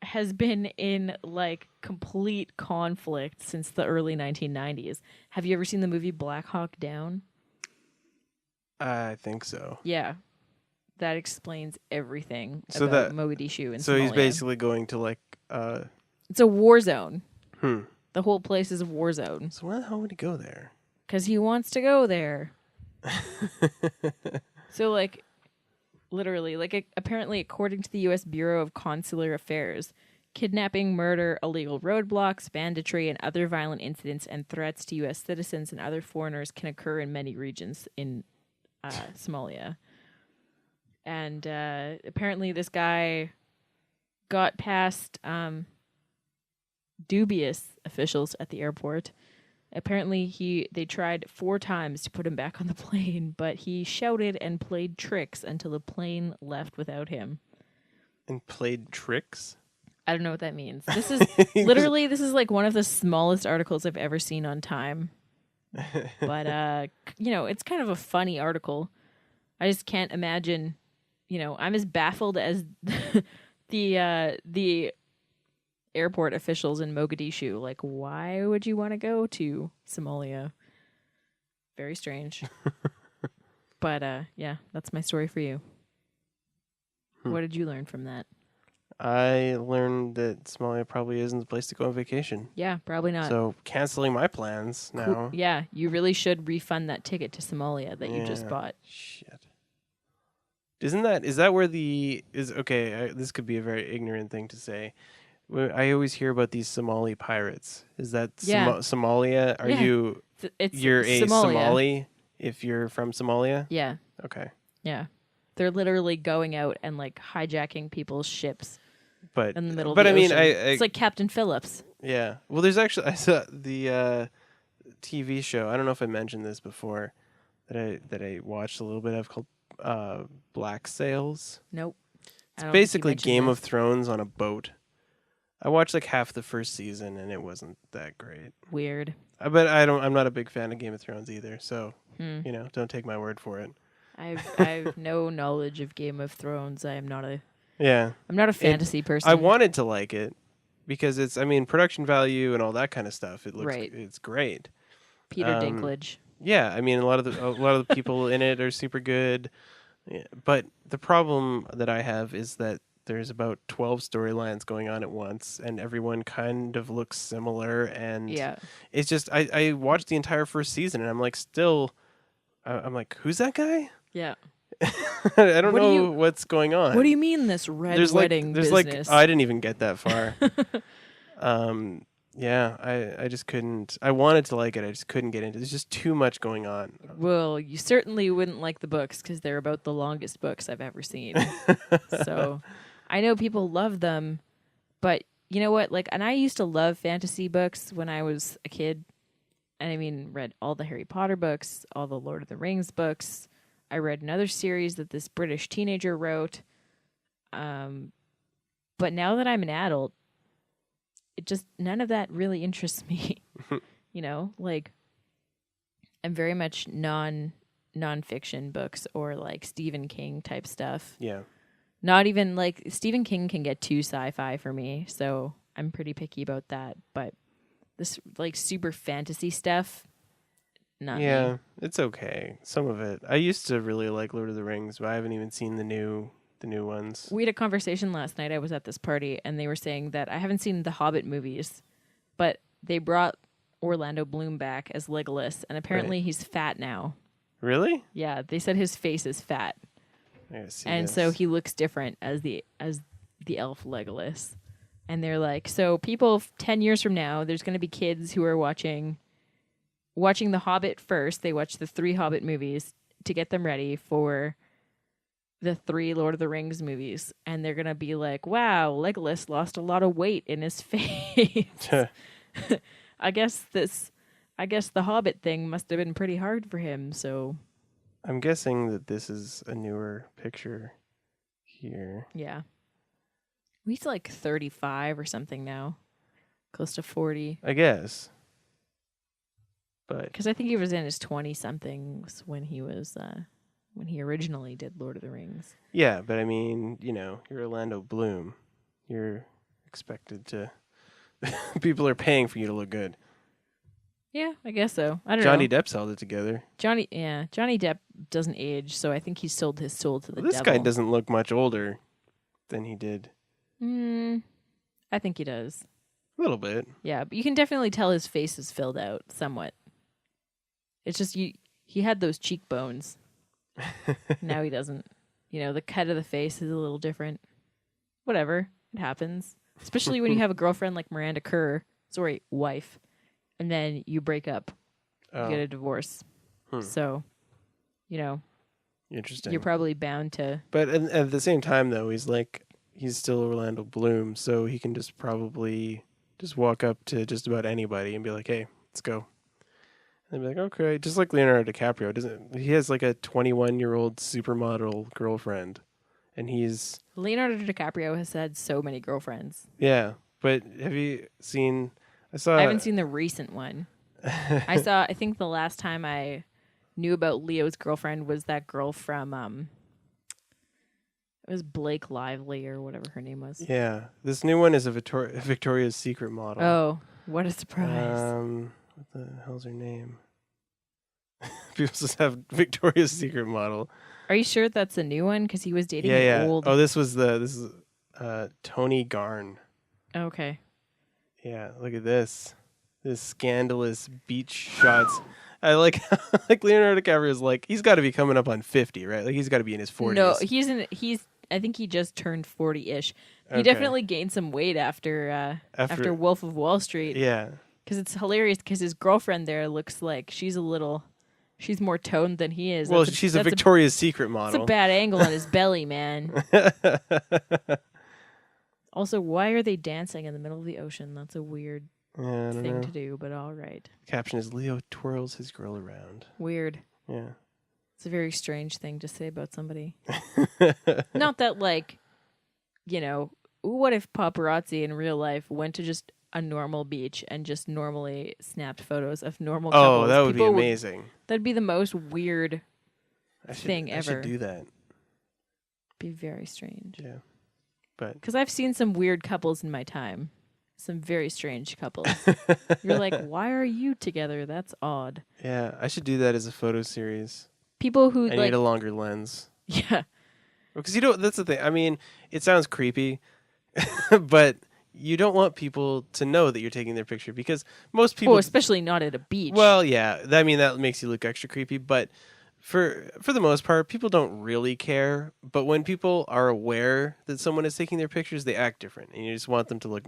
has been in like complete conflict since the early 1990s. Have you ever seen the movie Black Hawk Down? I think so. Yeah. That explains everything So about that- Mogadishu and So he's Somalia. basically going to like It's a war zone. Hmm. The whole place is a war zone. So why the hell would he go there? Because he wants to go there. So, like, literally, like, apparently, according to the U.S. Bureau of Consular Affairs, kidnapping, murder, illegal roadblocks, banditry, and other violent incidents and threats to U.S. citizens and other foreigners can occur in many regions in Somalia. And apparently, this guy got past dubious officials at the airport. Apparently, they tried 4 times to put him back on the plane, but he shouted and played tricks until the plane left without him. And played tricks? I don't know what that means. This is literally, this is like one of the smallest articles I've ever seen on Time. But, it's kind of a funny article. I just can't imagine, I'm as baffled as the airport officials in Mogadishu. Like, why would you want to go to Somalia? Very strange. But, that's my story for you. What did you learn from that? I learned that Somalia probably isn't the place to go on vacation. Yeah, probably not. So canceling my plans now. Yeah, you really should refund that ticket to Somalia that you just bought. Shit. Is that where this could be a very ignorant thing to say. I always hear about these Somali pirates. Is that Somalia? Are you? You're a Somali if you're from Somalia? Yeah. Okay. Yeah. They're literally going out and like hijacking people's ships. But in the middle of the ocean. It's like Captain Phillips. Yeah. Well, there's actually I saw the TV show. I don't know if I mentioned this before that I watched a little bit of called Black Sails. Nope. It's basically Game of Thrones on a boat. I watched like half the first season and it wasn't that great. Weird. But I'm not a big fan of Game of Thrones either. So don't take my word for it. I've no knowledge of Game of Thrones. I'm not a fantasy person. I wanted to like it because it's production value and all that kind of stuff. It's great. Peter Dinklage. Yeah, a lot of the people in it are super good. Yeah, but the problem that I have is that there's about 12 storylines going on at once and everyone kind of looks similar and it's just I watched the entire first season and I'm like I'm like, who's that guy? Yeah. I don't know what's going on. What do you mean this red wedding business? I didn't even get that far. I just couldn't. I wanted to like it. I just couldn't get into it. There's just too much going on. Well, you certainly wouldn't like the books because they're about the longest books I've ever seen. So I know people love them, but you know what? And I used to love fantasy books when I was a kid. And read all the Harry Potter books, all the Lord of the Rings books. I read another series that this British teenager wrote. But now that I'm an adult, none of that really interests me. I'm very much non-fiction books or like Stephen King type stuff. Yeah. Not even Stephen King can get too sci-fi for me, so I'm pretty picky about that. But this super fantasy stuff, not me. It's okay. Some of it. I used to really like Lord of the Rings, but I haven't even seen the new ones. We had a conversation last night. I was at this party, and they were saying that I haven't seen the Hobbit movies, but they brought Orlando Bloom back as Legolas, and apparently he's fat now. Really? Yeah, they said his face is fat, and so he looks different as the elf Legolas. And they're like, so people 10 years from now, there's going to be kids who are watching The Hobbit first. They watch the 3 Hobbit movies to get them ready for the 3 Lord of the Rings movies. And they're going to be like, wow, Legolas lost a lot of weight in his face. I guess the Hobbit thing must have been pretty hard for him. So I'm guessing that this is a newer picture here. Yeah. He's 35 or something now. Close to 40. I guess. But because I think he was in his 20-somethings when he was when he originally did Lord of the Rings. Yeah, but you're Orlando Bloom. You're expected to people are paying for you to look good. Yeah, I guess so. I don't know. Johnny Depp's held it together. Johnny Depp doesn't age, so I think he sold his soul to the devil. This guy doesn't look much older than he did. I think he does. A little bit. Yeah, but you can definitely tell his face is filled out somewhat. It's just he had those cheekbones. Now he doesn't. The cut of the face is a little different. Whatever. It happens. Especially when you have a girlfriend like Miranda Kerr. Sorry, wife. And then you break up. You get a divorce. So, interesting. You're probably bound to. But at the same time, though, he's still Orlando Bloom, so he can just probably just walk up to just about anybody and be like, "Hey, let's go." And they'd be like, "Okay," just like Leonardo DiCaprio. He has like a 21-year-old supermodel girlfriend, and he's Leonardo DiCaprio has had so many girlfriends. yeah. But have you seen? I haven't seen the recent one. I think the last time I knew about Leo's girlfriend was that girl from it was Blake Lively or whatever her name was. Yeah, this new one is a Victoria's Secret model. Oh, what a surprise! What the hell's her name? People just have Victoria's Secret model. Are you sure that's a new one? Because he was dating an old. Oh, this is Tony Garn. Okay. Yeah, look at this. This scandalous beach shots. I like Leonardo DiCaprio's like he's got to be coming up on 50, right? Like he's got to be in his 40s. No, he's I think he just turned 40-ish. He definitely gained some weight after Wolf of Wall Street. Yeah. Because it's hilarious because his girlfriend there looks like she's more toned than he is. Well, she's a Victoria's Secret model. That's a bad angle on his belly, man. Also, why are they dancing in the middle of the ocean? That's a weird thing to do, but all right. Caption is Leo twirls his girl around. Weird. Yeah. It's a very strange thing to say about somebody. Not that, like, what if paparazzi in real life went to just a normal beach and just normally snapped photos of normal couples? Oh, that would be amazing. That'd be the most weird thing ever. I should do that. Be very strange. Yeah. Because I've seen some weird couples in my time. Some very strange couples. You're like, why are you together? That's odd. Yeah, I should do that as a photo series. People who I need a longer lens. Yeah. Because that's the thing. I mean, it sounds creepy, but you don't want people to know that you're taking their picture because most people... Well, especially not at a beach. Well, yeah. I mean, that makes you look extra creepy, but for the most part, people don't really care. But when people are aware that someone is taking their pictures, they act different. And you just want them to look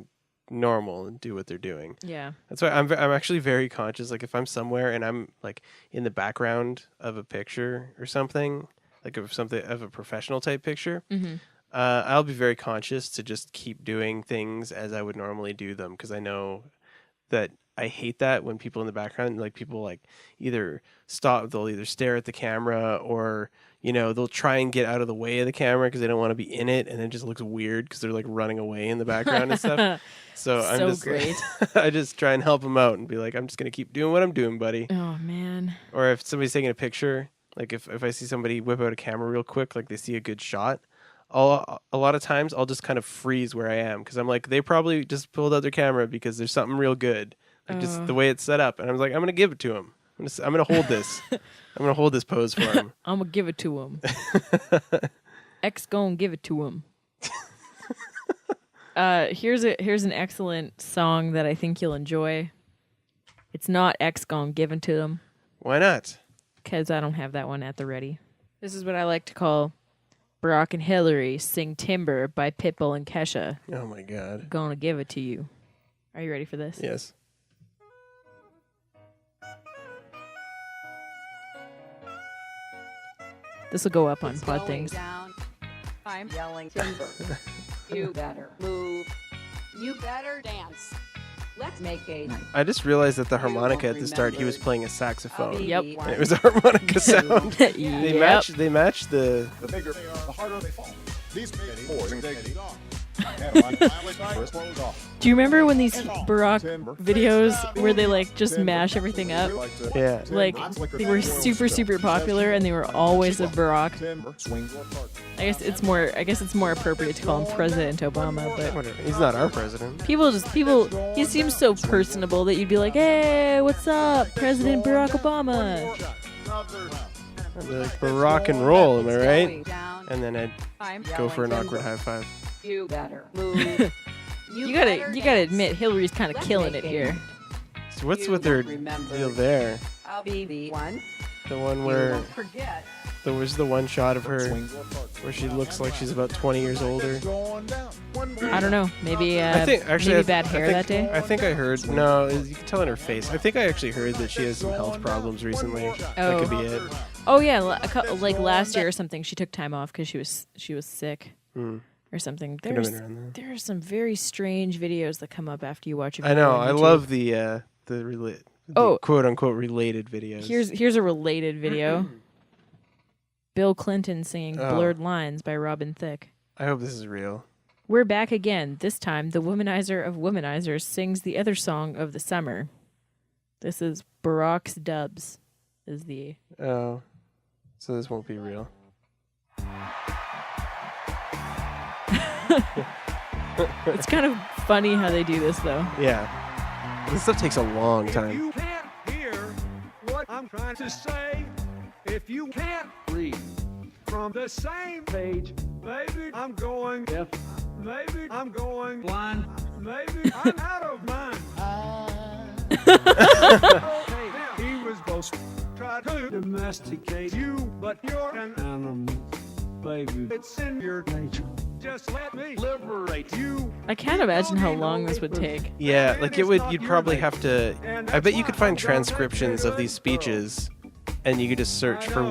normal and do what they're doing. Yeah. That's why I'm actually very conscious. Like if I'm somewhere and I'm like in the background of a picture or something, like of a professional type picture, I'll be very conscious to just keep doing things as I would normally do them because I know that I hate that when people in the background, like people like either stare at the camera or they'll try and get out of the way of the camera because they don't want to be in it, and it just looks weird because they're like running away in the background and stuff. So I'm just great. I just try and help them out and be like, I'm just gonna keep doing what I'm doing, buddy. Oh man. Or if somebody's taking a picture, like if I see somebody whip out a camera real quick, like they see a good shot, a lot of times I'll just kind of freeze where I am because I'm like they probably just pulled out their camera because there's something real good, like just the way it's set up, and I'm like I'm gonna give it to him. I'm gonna hold this. I'm gonna hold this pose for him. I'm gonna give it to him. X gonna give it to him. Here's an excellent song that I think you'll enjoy. It's not X gonna give it to them. Why not? Because I don't have that one at the ready. This is what I like to call Barack and Hillary Sing Timber by Pitbull and Kesha. Oh my God. Gonna give it to you. Are you ready for this? Yes. This will go up on Podthings. I'm yelling timber. You better move. You better dance. Let's make a night. I just realized that the harmonica at the start, he was playing a saxophone. Yep. And it was a harmonica sound. They match the bigger they are, the harder they fall. These boys Do you remember when these Barack videos where they like just mash everything up? Yeah. Like they were super popular and they were always a Barack. I guess it's more appropriate to call him President Obama, but Whatever. He's not our president. people he seems so personable that you'd be like, "Hey, what's up, President Barack Obama?" I'd be like, for rock and roll, am I right? And then I'd go for an awkward high five. You better move. You gotta admit, Hillary's kind of killing it here. So what's with their deal there? I'll be the one. The one where Forget. there was the one shot of her where she looks like she's about 20 years older. I don't know. Maybe I think actually maybe bad hair that day. I think I heard. No, you can tell in her face. I think I actually heard that she has some health problems recently. That could be it. Oh yeah, like last year or something. She took time off because she was sick or something. Could have been around there. There are some very strange videos that come up after you watch a I video. know. on I YouTube. love the quote unquote related videos. Here's a related video. Bill Clinton singing Blurred Lines by Robin Thicke. I hope this is real. We're back again. This time, the Womanizer of Womanizers sings the other song of the summer. This is Barack's Dubs. Is the... Oh. So this won't be real. It's kind of funny how they do this, though. Yeah. This stuff takes a long time. You can't hear what I'm trying to say. If you can't read from the same page, maybe I'm going deaf. Maybe I'm going blind. Maybe I'm out of mind. Okay, he was supposed to try to domesticate you, but you're an animal, baby. It's in your nature. Just let me liberate you. I can't imagine how long this would take. Yeah, like you'd probably have to... I bet you could find transcriptions of these speeches, and you could just search for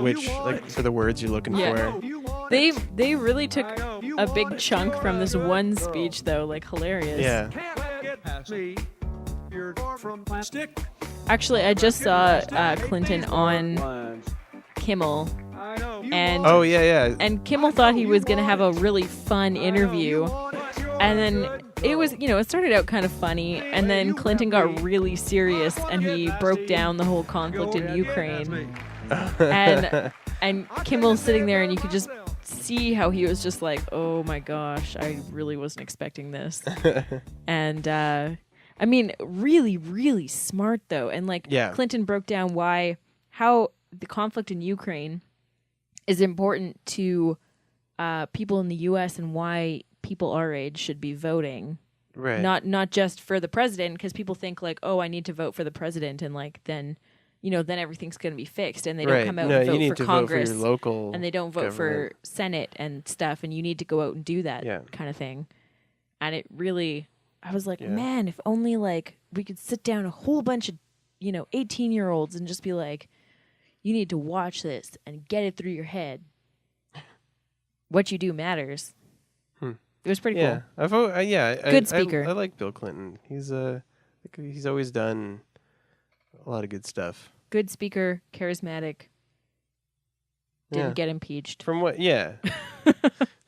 for the words you're looking for. They really took a big chunk from this one speech, though, like hilarious. Yeah. Actually, I just saw Clinton on Kimmel. And oh, yeah. And Kimmel thought he was going to have a really fun interview. And then it was, it started out kind of funny. And then Clinton got really serious and he broke down the whole conflict in Ukraine. And Kimmel's sitting there and you could just see how he was just like, oh my gosh, I really wasn't expecting this. And, I mean, really, really smart though. And Clinton broke down how the conflict in Ukraine is important to people in the U.S. and why people our age should be voting. Right. Not just for the president, because people think like, oh, I need to vote for the president, and then everything's going to be fixed, and they don't come out and vote for Congress, vote for your local and they don't vote for Senate and stuff, and you need to go out and do that kind of thing. And it really, I was like, man, if only we could sit down a whole bunch of 18-year-olds and just be like, you need to watch this and get it through your head. What you do matters. It was pretty cool. Good speaker. I like Bill Clinton. He's always done a lot of good stuff. Good speaker, charismatic. Didn't get impeached. From what? Yeah.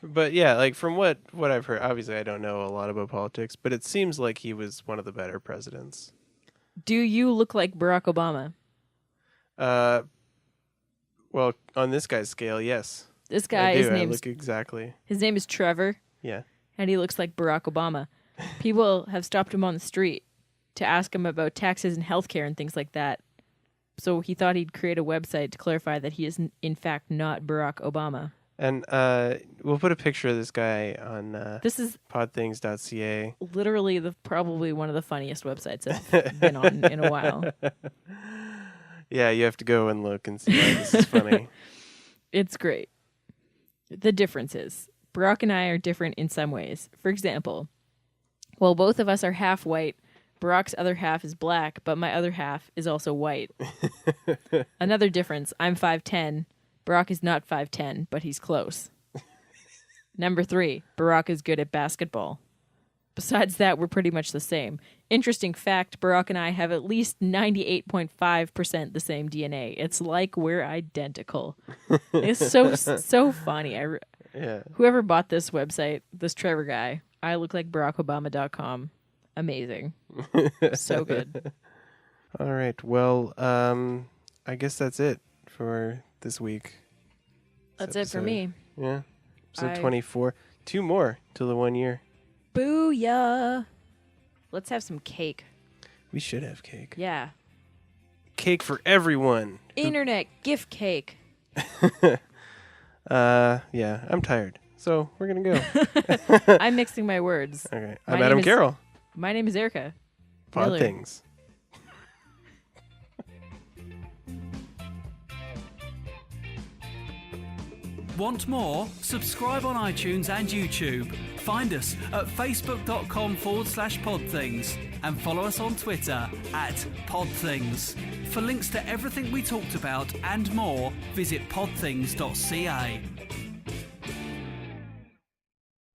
But from what I've heard, obviously I don't know a lot about politics, but it seems like he was one of the better presidents. Do you look like Barack Obama? Well, on this guy's scale, yes. This guy, I look exactly. His name is Trevor. Yeah. And he looks like Barack Obama. People have stopped him on the street to ask him about taxes and healthcare and things like that. So he thought he'd create a website to clarify that he is, in fact, not Barack Obama. And we'll put a picture of this guy on this is podthings.ca. Literally probably one of the funniest websites I've been on in a while. Yeah, you have to go and look and see why this is funny. It's great. The difference is, Barack and I are different in some ways. For example, while both of us are half white, Barack's other half is black, but my other half is also white. Another difference, I'm 5'10". Barack is not 5'10", but he's close. Number 3, Barack is good at basketball. Besides that, we're pretty much the same. Interesting fact, Barack and I have at least 98.5% the same DNA. It's like we're identical. It's so funny. Whoever bought this website, this Trevor guy, I look like BarackObama.com. Amazing. So good. All right. Well, I guess that's it for this week. That's it for me. Yeah. Episode 24. 2 more till the 1 year. Booyah. Let's have some cake. We should have cake. Yeah. Cake for everyone. Internet gift cake. Yeah, I'm tired. So we're going to go. I'm mixing my words. Okay. I'm Adam Carroll. My name is Erika. Podthings. Want more? Subscribe on iTunes and YouTube. Find us at facebook.com/podthings and follow us on Twitter @podthings. For links to everything we talked about and more, visit podthings.ca.